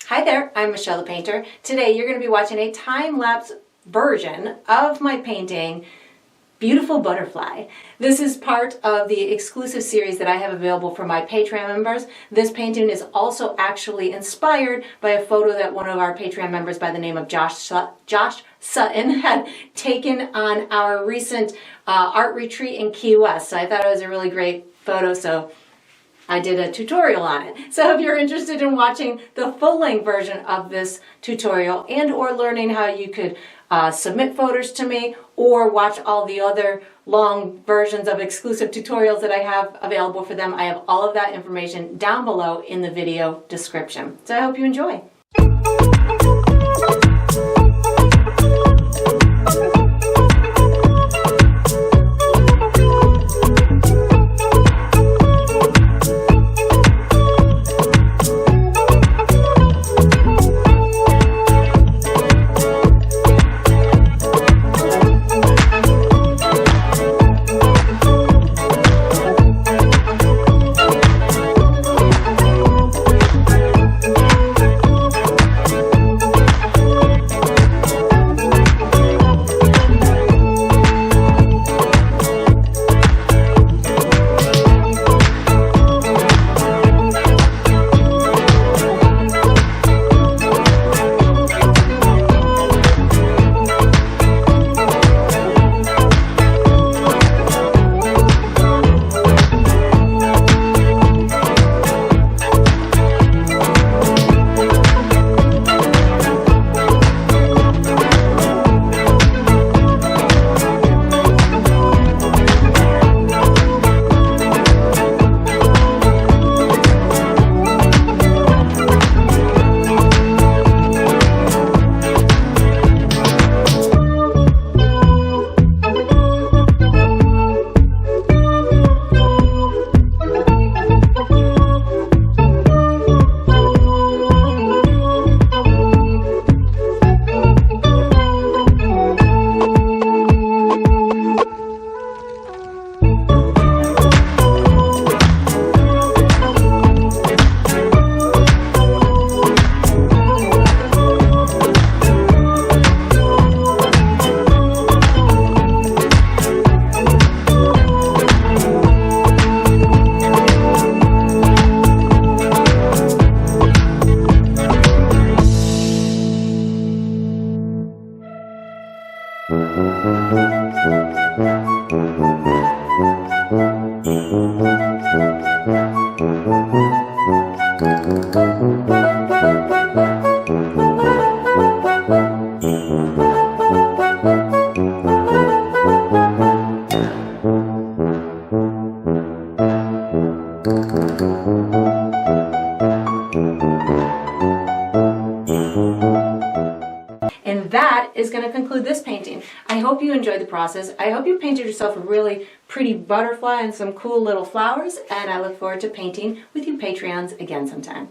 Hi there, I'm Michelle the Painter. Today you're going to be watching a time-lapse version of my painting, Beautiful Butterfly. This is part of the exclusive series that I have available for my Patreon members. This painting is also actually inspired by a photo that one of our Patreon members by the name of Josh Sutton had taken on our recent art retreat in Key West. So I thought it was a really great photo, so I did a tutorial on it. So if you're interested in watching the full-length version of this tutorial and or learning how you could submit photos to me or watch all the other long versions of exclusive tutorials that I have available for them, I have all of that information down below in the video description. So I hope you enjoy. And that is going to conclude this painting. I hope you enjoyed the process. I hope you painted yourself a really pretty butterfly and some cool little flowers, and I look forward to painting with you Patreons again sometime.